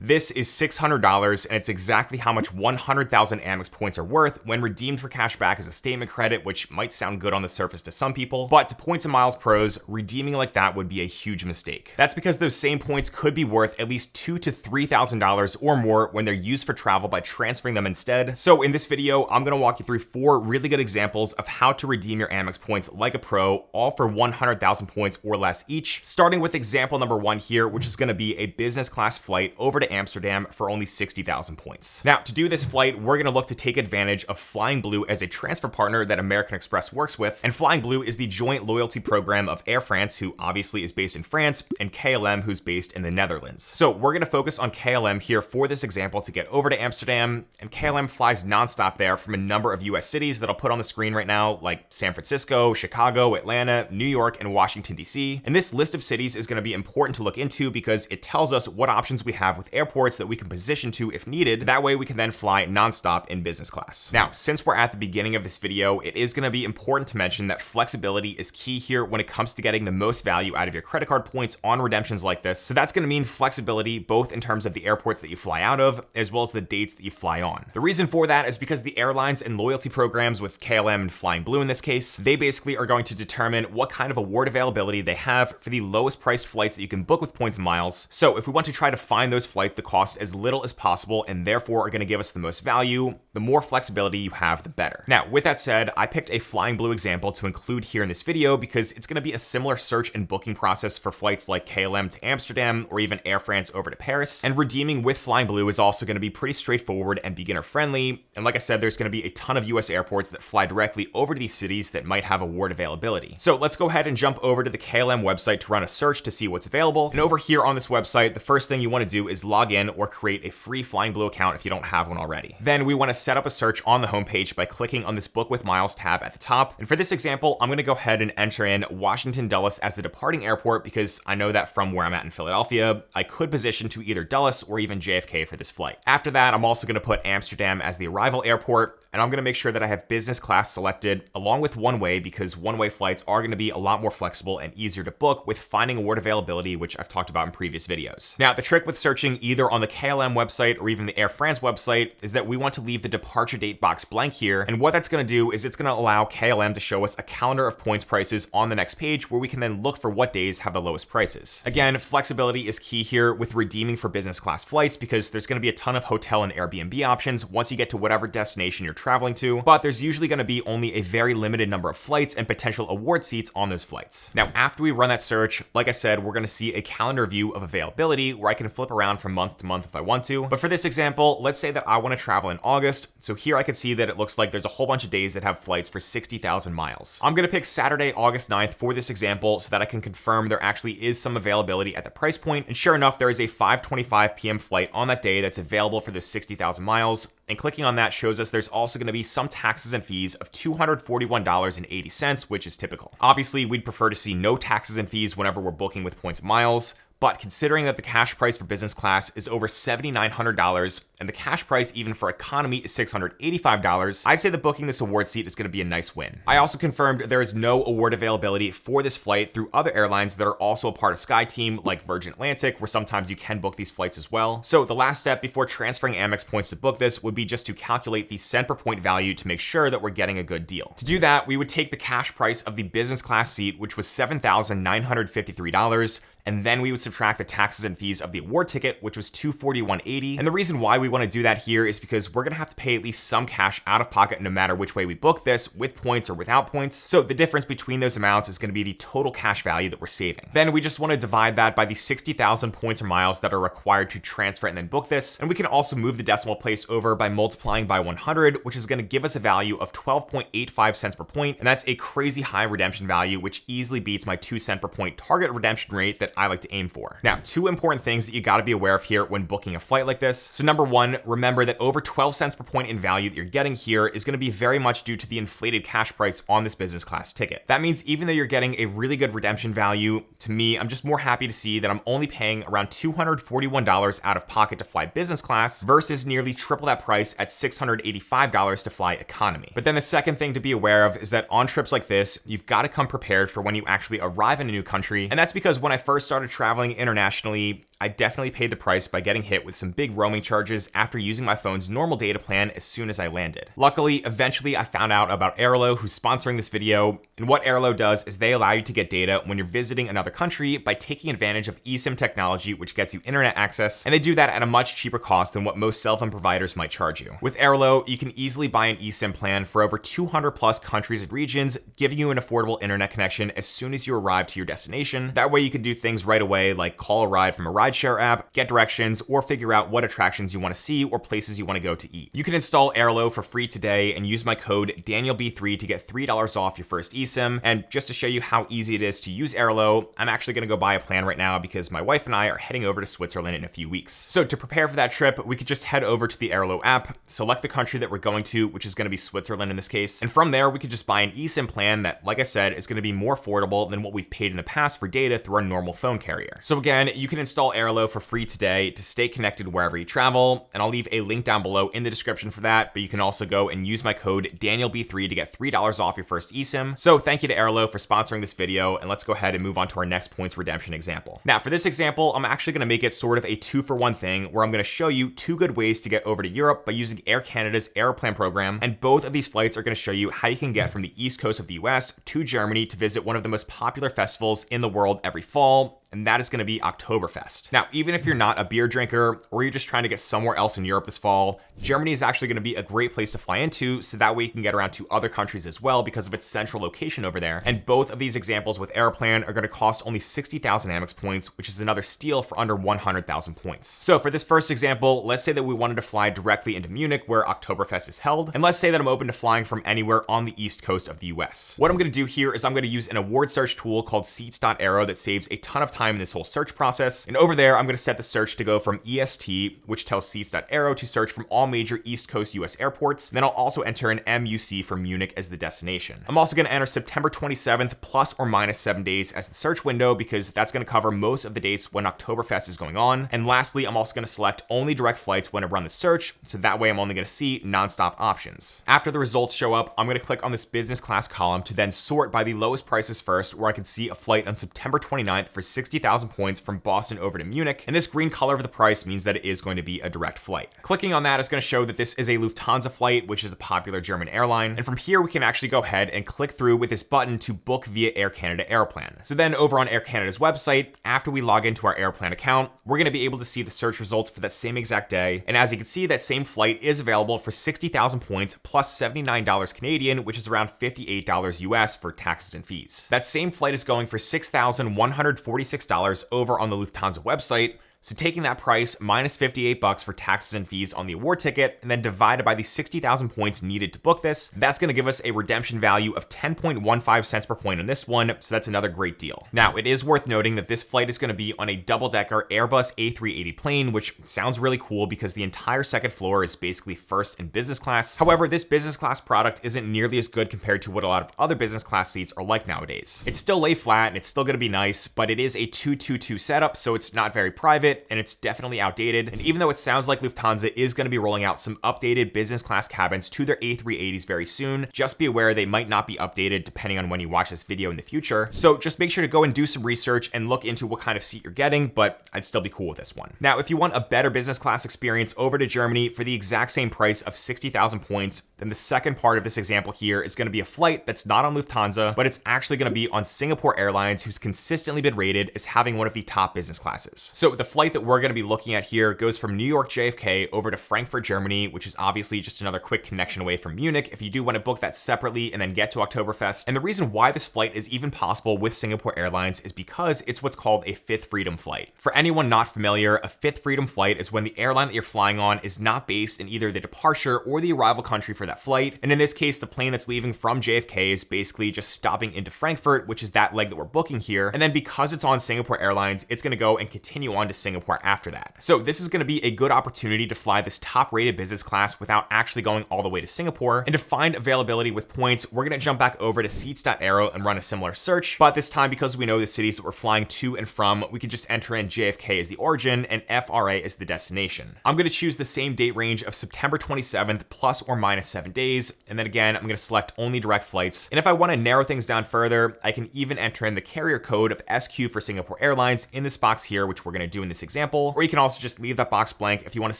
This is $600, and it's exactly how much 100,000 Amex points are worth when redeemed for cash back as a statement credit, which might sound good on the surface to some people, but to points and miles pros, redeeming like that would be a huge mistake. That's because those same points could be worth at least $2,000 to $3,000 or more when they're used for travel by transferring them instead. So in this video, I'm gonna walk you through 4 really good examples of how to redeem your Amex points like a pro, all for 100,000 points or less each, starting with example number 1 here, which is gonna be a business class flight over to Amsterdam for only 60,000 points. Now, to do this flight, we're gonna look to take advantage of Flying Blue as a transfer partner that American Express works with, and Flying Blue is the joint loyalty program of Air France, who obviously is based in France, and KLM, who's based in the Netherlands. So we're gonna focus on KLM here for this example to get over to Amsterdam, and KLM flies nonstop there from a number of US cities that I'll put on the screen right now, like San Francisco, Chicago, Atlanta, New York, and Washington, DC. And this list of cities is gonna be important to look into because it tells us what options we have with airports that we can position to if needed. That way we can then fly nonstop in business class. Now, since we're at the beginning of this video, it is gonna be important to mention that flexibility is key here when it comes to getting the most value out of your credit card points on redemptions like this. So that's gonna mean flexibility both in terms of the airports that you fly out of, as well as the dates that you fly on. The reason for that is because the airlines and loyalty programs with KLM and Flying Blue in this case, they basically are going to determine what kind of award availability they have for the lowest priced flights that you can book with points and miles. So if we want to try to find those flights that cost as little as possible and therefore are gonna give us the most value, the more flexibility you have, the better. Now, with that said, I picked a Flying Blue example to include here in this video because it's gonna be a similar search and booking process for flights like KLM to Amsterdam or even Air France over to Paris. And redeeming with Flying Blue is also gonna be pretty straightforward and beginner friendly. And like I said, there's gonna be a ton of US airports that fly directly over to these cities that might have award availability. So let's go ahead and jump over to the KLM website to run a search to see what's available. And over here on this website, the first thing you wanna do is log in or create a free Flying Blue account if you don't have one already. Then we wanna set up a search on the homepage by clicking on this Book with Miles tab at the top. And for this example, I'm gonna go ahead and enter in Washington Dulles as the departing airport because I know that from where I'm at in Philadelphia, I could position to either Dulles or even JFK for this flight. After that, I'm also gonna put Amsterdam as the arrival airport, and I'm gonna make sure that I have business class selected along with one-way because one-way flights are gonna be a lot more flexible and easier to book with finding award availability, which I've talked about in previous videos. Now, the trick with searching either on the KLM website or even the Air France website is that we want to leave the departure date box blank here, and what that's gonna do is it's gonna allow KLM to show us a calendar of points prices on the next page where we can then look for what days have the lowest prices. Again, flexibility is key here with redeeming for business class flights because there's gonna be a ton of hotel and Airbnb options once you get to whatever destination you're traveling to, but there's usually gonna be only a very limited number of flights and potential award seats on those flights. Now, after we run that search, like I said, we're gonna see a calendar view of availability where I can flip around from month to month if I want to. But for this example, let's say that I wanna travel in August. So here I can see that it looks like there's a whole bunch of days that have flights for 60,000 miles. I'm gonna pick Saturday, August 9th for this example so that I can confirm there actually is some availability at the price point. And sure enough, there is a 5:25 p.m. flight on that day that's available for the 60,000 miles. And clicking on that shows us there's also going to be some taxes and fees of $241.80, which is typical. Obviously, we'd prefer to see no taxes and fees whenever we're booking with points and miles. But considering that the cash price for business class is over $7,900 and the cash price even for economy is $685, I'd say that booking this award seat is going to be a nice win. I also confirmed there is no award availability for this flight through other airlines that are also a part of SkyTeam, like Virgin Atlantic, where sometimes you can book these flights as well. So the last step before transferring Amex points to book this would be just to calculate the cent per point value to make sure that we're getting a good deal. To do that, we would take the cash price of the business class seat, which was $7,953, and then we would subtract the taxes and fees of the award ticket, which was $241.80. And the reason why we want to do that here is because we're going to have to pay at least some cash out of pocket no matter which way we book this, with points or without points. So the difference between those amounts is going to be the total cash value that we're saving. Then we just want to divide that by the 60,000 points or miles that are required to transfer and then book this. And we can also move the decimal place over by multiplying by 100, which is going to give us a value of 12.85 cents per point. And that's a crazy high redemption value, which easily beats my 2 cent per point target redemption rate that I like to aim for. Now, 2 important things that you got to be aware of here when booking a flight like this. So number 1, remember that over 12 cents per point in value that you're getting here is going to be very much due to the inflated cash price on this business class ticket. That means even though you're getting a really good redemption value, to me, I'm just more happy to see that I'm only paying around $241 out of pocket to fly business class versus nearly triple that price at $685 to fly economy. But then the second thing to be aware of is that on trips like this, you've got to come prepared for when you actually arrive in a new country. And that's because when I first started traveling internationally, I definitely paid the price by getting hit with some big roaming charges after using my phone's normal data plan as soon as I landed. Luckily, eventually I found out about Airlo, who's sponsoring this video, and what Airlo does is they allow you to get data when you're visiting another country by taking advantage of eSIM technology, which gets you internet access, and they do that at a much cheaper cost than what most cell phone providers might charge you. With Airlo, you can easily buy an eSIM plan for over 200 plus countries and regions, giving you an affordable internet connection as soon as you arrive to your destination. That way you can do things right away like call a ride from a rideshare app, get directions, or figure out what attractions you want to see or places you want to go to eat. You can install Airlo for free today and use my code DanielB3 to get $3 off your first eSIM. And just to show you how easy it is to use Airlo, I'm actually going to go buy a plan right now because my wife and I are heading over to Switzerland in a few weeks. So to prepare for that trip, we could just head over to the Airlo app, select the country that we're going to, which is going to be Switzerland in this case. And from there, we could just buy an eSIM plan that, like I said, is going to be more affordable than what we've paid in the past for data through our normal phone carrier. So again, you can install Airlo for free today to stay connected wherever you travel, and I'll leave a link down below in the description for that, but you can also go and use my code DanielB3 to get $3 off your first eSIM. So thank you to Airlo for sponsoring this video, and let's go ahead and move on to our next points redemption example. Now for this example, I'm actually going to make it sort of a 2-for-1 thing where I'm going to show you 2 good ways to get over to Europe by using Air Canada's Aeroplan program, and both of these flights are going to show you how you can get from the east coast of the US to Germany to visit one of the most popular festivals in the world every fall, and that is going to be Oktoberfest. Now, even if you're not a beer drinker or you're just trying to get somewhere else in Europe this fall, Germany is actually going to be a great place to fly into, so that way you can get around to other countries as well because of its central location over there. And both of these examples with Aeroplan are going to cost only 60,000 Amex points, which is another steal for under 100,000 points. So for this first example, let's say that we wanted to fly directly into Munich where Oktoberfest is held, and let's say that I'm open to flying from anywhere on the east coast of the US. What I'm going to do here is I'm going to use an award search tool called seats.aero that saves a ton of time in this whole search process. And over there, I'm going to set the search to go from EST, which tells seats.aero to search from all major East Coast US airports. And then I'll also enter an MUC for Munich as the destination. I'm also going to enter September 27th plus or minus 7 days as the search window because that's going to cover most of the dates when Oktoberfest is going on. And lastly, I'm also going to select only direct flights when I run the search, so that way I'm only going to see nonstop options. After the results show up, I'm going to click on this business class column to then sort by the lowest prices first, where I can see a flight on September 29th for 60,000 points from Boston over to Munich, and this green color of the price means that it is going to be a direct flight. Clicking on that is going to show that this is a Lufthansa flight, which is a popular German airline, and from here we can actually go ahead and click through with this button to book via Air Canada Airplan. So then over on Air Canada's website, after we log into our Airplan account, we're going to be able to see the search results for that same exact day, and as you can see, that same flight is available for 60,000 points plus $79 Canadian, which is around $58 US for taxes and fees. That same flight is going for $6,146 over on the Lufthansa website. So taking that price minus $58 for taxes and fees on the award ticket and then divided by the 60,000 points needed to book this, that's going to give us a redemption value of 10.15 cents per point on this one. So that's another great deal. Now, it is worth noting that this flight is going to be on a double-decker Airbus A380 plane, which sounds really cool because the entire second floor is basically first and business class. However, this business class product isn't nearly as good compared to what a lot of other business class seats are like nowadays. It's still lay flat and it's still going to be nice, but it is a 222 setup, so it's not very private, and it's definitely outdated. And even though it sounds like Lufthansa is going to be rolling out some updated business class cabins to their A380s very soon, just be aware they might not be updated depending on when you watch this video in the future. So just make sure to go and do some research and look into what kind of seat you're getting, but I'd still be cool with this one. Now, if you want a better business class experience over to Germany for the exact same price of 60,000 points, then the second part of this example here is going to be a flight that's not on Lufthansa, but it's actually going to be on Singapore Airlines, who's consistently been rated as having one of the top business classes. So the flight that we're going to be looking at here goes from New York JFK over to Frankfurt, Germany, which is obviously just another quick connection away from Munich if you do want to book that separately and then get to Oktoberfest. And the reason why this flight is even possible with Singapore Airlines is because it's what's called a Fifth Freedom flight. For anyone not familiar, a Fifth Freedom flight is when the airline that you're flying on is not based in either the departure or the arrival country for that flight. And in this case, the plane that's leaving from JFK is basically just stopping into Frankfurt, which is that leg that we're booking here. And then because it's on Singapore Airlines, it's going to go and continue on to Singapore after that. So this is going to be a good opportunity to fly this top rated business class without actually going all the way to Singapore. And to find availability with points, we're going to jump back over to seats.aero and run a similar search. But this time, because we know the cities that we're flying to and from, we can just enter in JFK as the origin and FRA as the destination. I'm going to choose the same date range of September 27th plus or minus 7 days. And then again, I'm going to select only direct flights. And if I want to narrow things down further, I can even enter in the carrier code of SQ for Singapore Airlines in this box here, which we're going to do in the this example, or you can also just leave that box blank if you want to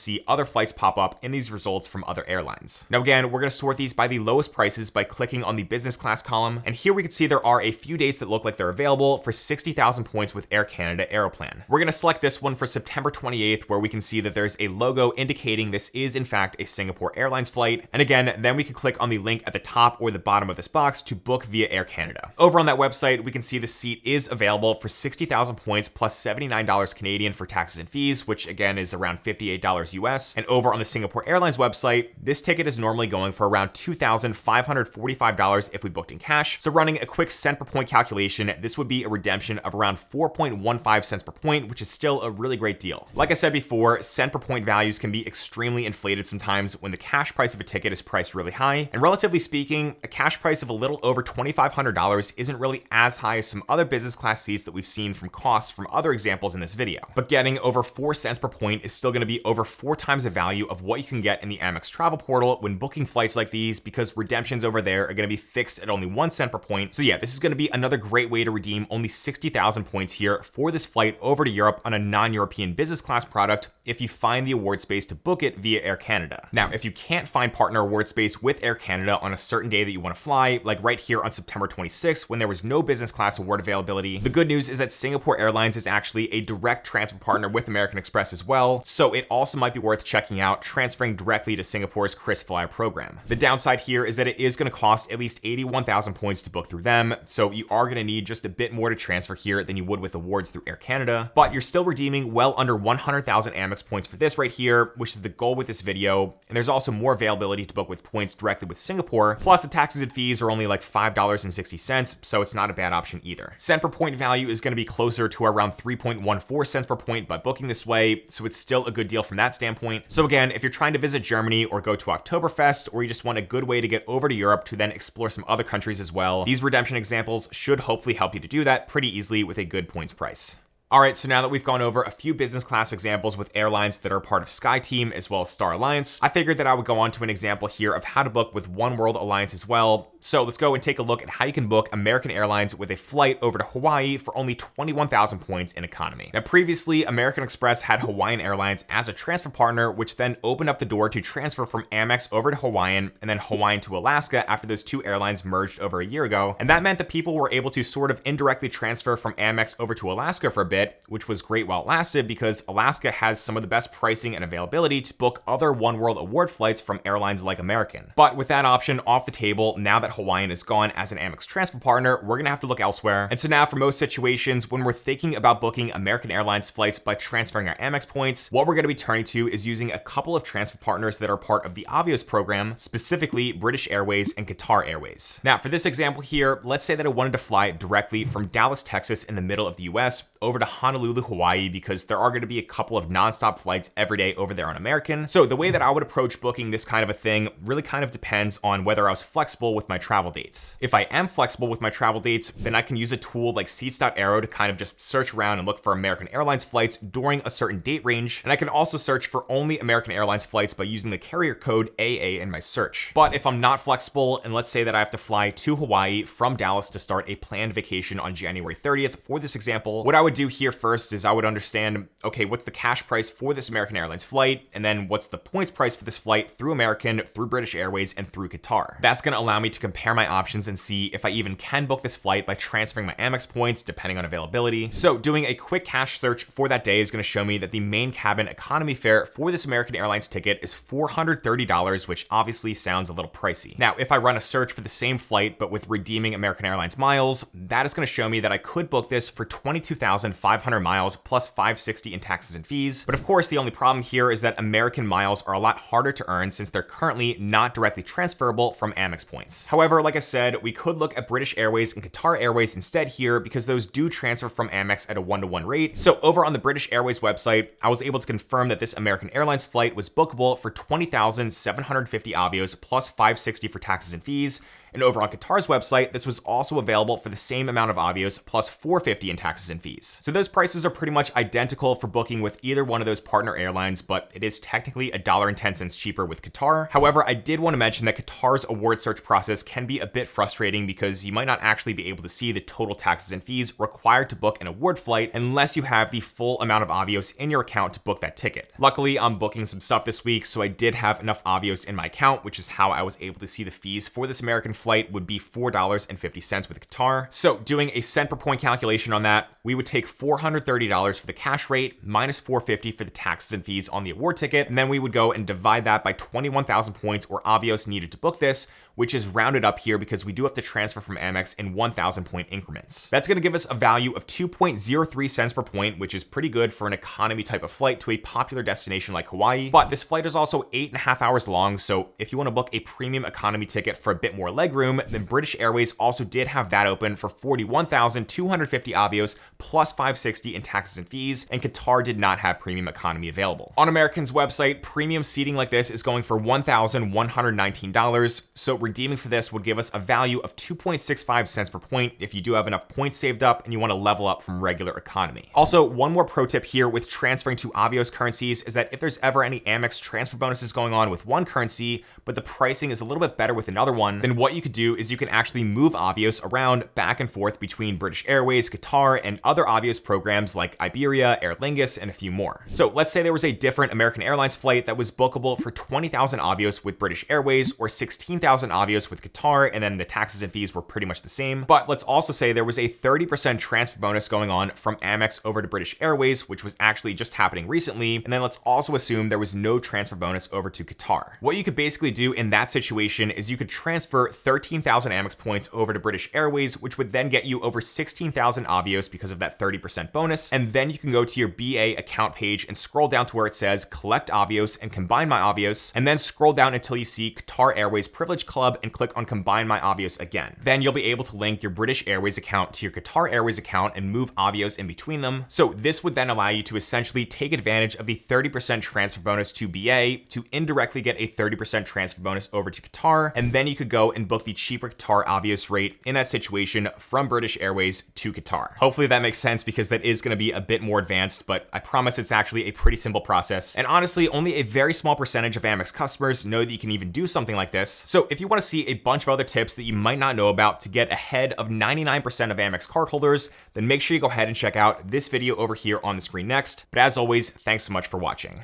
see other flights pop up in these results from other airlines. Now again, we're going to sort these by the lowest prices by clicking on the business class column, and here we can see there are a few dates that look like they're available for 60,000 points with Air Canada Aeroplan. We're going to select this one for September 28th, where we can see that there's a logo indicating this is in fact a Singapore Airlines flight. And again, then we can click on the link at the top or the bottom of this box to book via Air Canada. Over on that website, we can see the seat is available for 60,000 points plus $79 Canadian for taxes and fees, which again is around $58 US. And over on the Singapore Airlines website, this ticket is normally going for around $2,545 if we booked in cash. So running a quick cent per point calculation, this would be a redemption of around 4.15 cents per point, which is still a really great deal. Like I said before, cent per point values can be extremely inflated sometimes when the cash price of a ticket is priced really high. And relatively speaking, a cash price of a little over $2,500 isn't really as high as some other business class seats that we've seen from costs from other examples in this video. But getting over 4 cents per point is still going to be over 4 times the value of what you can get in the Amex travel portal when booking flights like these, because redemptions over there are going to be fixed at only 1 cent per point. So yeah, this is going to be another great way to redeem only 60,000 points here for this flight over to Europe on a non-European business class product if you find the award space to book it via Air Canada. Now, if you can't find partner award space with Air Canada on a certain day that you want to fly, like right here on September 26th when there was no business class award availability, the good news is that Singapore Airlines is actually a direct transfer partner with American Express as well, so it also might be worth checking out transferring directly to Singapore's KrisFlyer program. The downside here is that it is going to cost at least 81,000 points to book through them, so you are going to need just a bit more to transfer here than you would with awards through Air Canada, but you're still redeeming well under 100,000 Amex points for this right here, which is the goal with this video. And there's also more availability to book with points directly with Singapore, plus the taxes and fees are only like $5.60, so it's not a bad option either. Cent per point value is going to be closer to around 3.14 cents per point by booking this way, so it's still a good deal from that standpoint. So again, if you're trying to visit Germany or go to Oktoberfest, or you just want a good way to get over to Europe to then explore some other countries as well, these redemption examples should hopefully help you to do that pretty easily with a good points price. All right, so now that we've gone over a few business class examples with airlines that are part of SkyTeam as well as Star Alliance, I figured that I would go on to an example here of how to book with One World Alliance as well. So let's go and take a look at how you can book American Airlines with a flight over to Hawaii for only 21,000 points in economy. Now previously, American Express had Hawaiian Airlines as a transfer partner, which then opened up the door to transfer from Amex over to Hawaiian and then Hawaiian to Alaska after those two airlines merged over a year ago. And that meant that people were able to sort of indirectly transfer from Amex over to Alaska for a bit, which was great while it lasted because Alaska has some of the best pricing and availability to book other One World award flights from airlines like American. But with that option off the table, now that Hawaiian is gone as an Amex transfer partner, we're gonna have to look elsewhere. And so now for most situations, when we're thinking about booking American Airlines flights by transferring our Amex points, what we're gonna be turning to is using a couple of transfer partners that are part of the Avios program, specifically British Airways and Qatar Airways. Now for this example here, let's say that I wanted to fly directly from Dallas, Texas in the middle of the US over to Honolulu, Hawaii, because there are going to be a couple of nonstop flights every day over there on American. So the way that I would approach booking this kind of a thing really kind of depends on whether I was flexible with my travel dates. If I am flexible with my travel dates, then I can use a tool like seats.aero to kind of just search around and look for American Airlines flights during a certain date range. And I can also search for only American Airlines flights by using the carrier code AA in my search. But if I'm not flexible, and let's say that I have to fly to Hawaii from Dallas to start a planned vacation on January 30th for this example, what I would do here first is I would understand, okay, what's the cash price for this American Airlines flight? And then what's the points price for this flight through American, through British Airways, and through Qatar? That's going to allow me to compare my options and see if I even can book this flight by transferring my Amex points depending on availability. So doing a quick cash search for that day is going to show me that the main cabin economy fare for this American Airlines ticket is $430, which obviously sounds a little pricey. Now, if I run a search for the same flight, but with redeeming American Airlines miles, that is going to show me that I could book this for 22,500 miles plus $560 in taxes and fees. But of course, the only problem here is that American miles are a lot harder to earn since they're currently not directly transferable from Amex points. However, like I said, we could look at British Airways and Qatar Airways instead here because those do transfer from Amex at a 1-to-1 rate. So over on the British Airways website, I was able to confirm that this American Airlines flight was bookable for 20,750 Avios plus $560 for taxes and fees. And over on Qatar's website, this was also available for the same amount of Avios plus $450 in taxes and fees. So those prices are pretty much identical for booking with either one of those partner airlines, but it is technically $1.10 cheaper with Qatar. However, I did want to mention that Qatar's award search process can be a bit frustrating because you might not actually be able to see the total taxes and fees required to book an award flight unless you have the full amount of Avios in your account to book that ticket. Luckily, I'm booking some stuff this week, so I did have enough Avios in my account, which is how I was able to see the fees for this American flight would be $4.50 with Qatar. So doing a cent per point calculation on that, we would take $430 for the cash rate minus $450 for the taxes and fees on the award ticket, and then we would go and divide that by 21,000 points or Avios needed to book this, which is rounded up here because we do have to transfer from Amex in 1,000 point increments. That's going to give us a value of 2.03 cents per point, which is pretty good for an economy type of flight to a popular destination like Hawaii. But this flight is also 8.5 hours long, so if you want to book a premium economy ticket for a bit more legroom, then British Airways also did have that open for 41,250 Avios plus $560 in taxes and fees, and Qatar did not have premium economy available. On American's website, premium seating like this is going for $1,119, so redeeming for this would give us a value of 2.65 cents per point if you do have enough points saved up and you want to level up from regular economy. Also, one more pro tip here with transferring to Avios currencies is that if there's ever any Amex transfer bonuses going on with one currency, but the pricing is a little bit better with another one, then what you could do is you can actually move Avios around back and forth between British Airways, Qatar, and other Avios programs like Iberia, Aer Lingus, and a few more. So let's say there was a different American Airlines flight that was bookable for 20,000 Avios with British Airways or 16,000 Avios with Qatar, and then the taxes and fees were pretty much the same. But let's also say there was a 30% transfer bonus going on from Amex over to British Airways, which was actually just happening recently. And then let's also assume there was no transfer bonus over to Qatar. What you could basically do in that situation is you could transfer 13,000 Amex points over to British Airways, which would then get you over 16,000 Avios because of that 30% bonus. And then you can go to your BA account page and scroll down to where it says collect Avios and combine my Avios, and then scroll down until you see Qatar Airways Privilege Club and click on combine my Avios again. Then you'll be able to link your British Airways account to your Qatar Airways account and move Avios in between them. So this would then allow you to essentially take advantage of the 30% transfer bonus to BA to indirectly get a 30% transfer bonus over to Qatar, and then you could go and book the cheaper Qatar Avios rate in that situation from British Airways to Qatar. Hopefully that makes sense because that is going to be a bit more advanced, but I promise it's actually a pretty simple process. And honestly, only a very small percentage of Amex customers know that you can even do something like this. So if you want to see a bunch of other tips that you might not know about to get ahead of 99% of Amex cardholders, then make sure you go ahead and check out this video over here on the screen next. But as always, thanks so much for watching.